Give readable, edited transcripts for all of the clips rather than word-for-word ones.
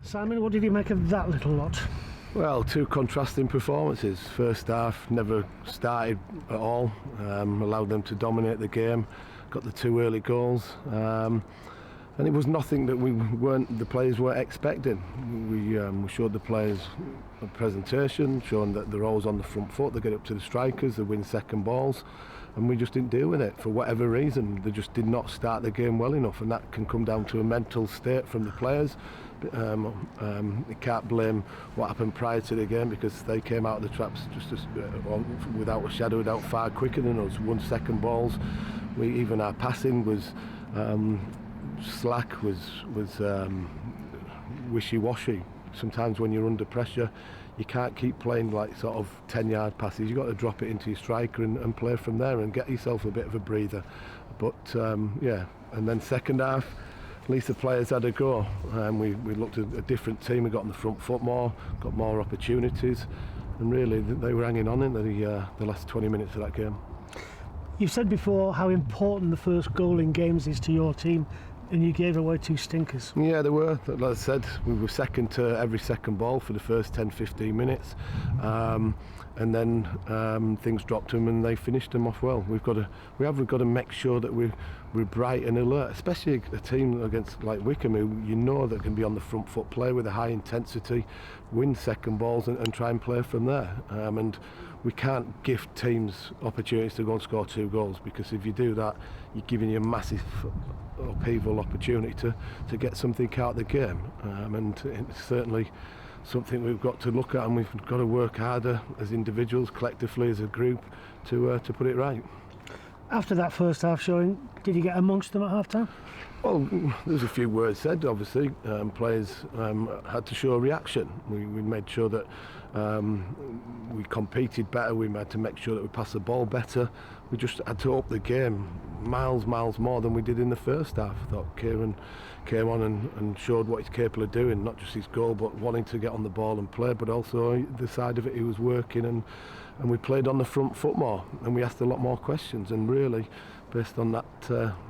Simon, what did you make of that little lot? Well, two contrasting performances. First half never started at all, allowed them to dominate the game, got the two early goals, and it was nothing that the players weren't expecting. We showed the players a presentation, showing that they're always on the front foot, they get up to the strikers, they win second balls, and we just didn't deal with it for whatever reason. They just did not start the game well enough, and that can come down to a mental state from the players. You can't blame what happened prior to the game, because they came out of the traps without a shadow of doubt far quicker than us. 1 second balls, even our passing was slack, was wishy-washy. Sometimes when you're under pressure, you can't keep playing like sort of 10-yard passes. You've got to drop it into your striker and play from there and get yourself a bit of a breather. But yeah, and then second half, at least the players had a go. We looked at a different team. We got on the front foot more, got more opportunities, and really they were hanging on in the last 20 minutes of that game. You've said before how important the first goal in games is to your team, and you gave away two stinkers. Yeah, they were. Like I said, we were second to every second ball for the first 10-15 minutes, and then things dropped them and they finished them off well. We have got to make sure that we're bright and alert, especially a team against like Wycombe, who you know that can be on the front foot, play with a high intensity, win second balls and try and play from there. And we can't give teams opportunities to go and score 2 goals, because if you do that, you're giving you a massive upheaval opportunity to get something out of the game. And it's certainly something we've got to look at, and we've got to work harder as individuals, collectively as a group, to put it right. After that first half showing, did you get amongst them at half time? Well, there's a few words said, obviously. Players had to show a reaction. We made sure that we competed better. We had to make sure that we passed the ball better. We just had to up the game miles more than we did in the first half. I thought Kieran came on and showed what he's capable of doing, not just his goal, but wanting to get on the ball and play, but also the side of it he was working, and we played on the front foot more, and we asked a lot more questions, and really, based on that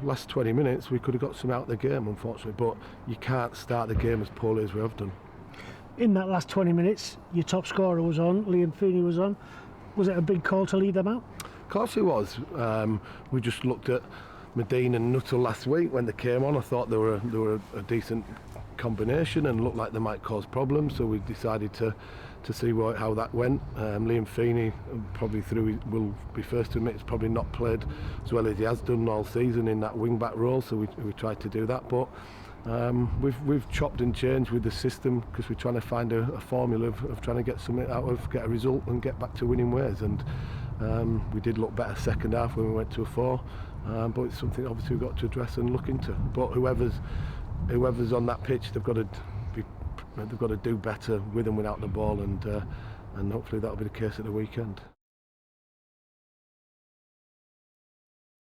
last 20 minutes, we could have got some out of the game, unfortunately, but you can't start the game as poorly as we have done. In that last 20 minutes, your top scorer was on, Liam Feeney was on. Was it a big call to lead them out? Of course it was. We just looked at Medine and Nuttall last week when they came on. I thought they were a decent combination and looked like they might cause problems, so we decided to see how that went. Liam Feeney probably will be first to admit he's probably not played as well as he has done all season in that wing back role, so we tried to do that, but we've chopped and changed with the system, because we're trying to find a formula of trying to get something out of, get a result and get back to winning ways. And we did look better second half when we went to a 4, but it's something obviously we've got to address and look into. But whoever's on that pitch, they've got to do better with and without the ball, and hopefully that'll be the case at the weekend.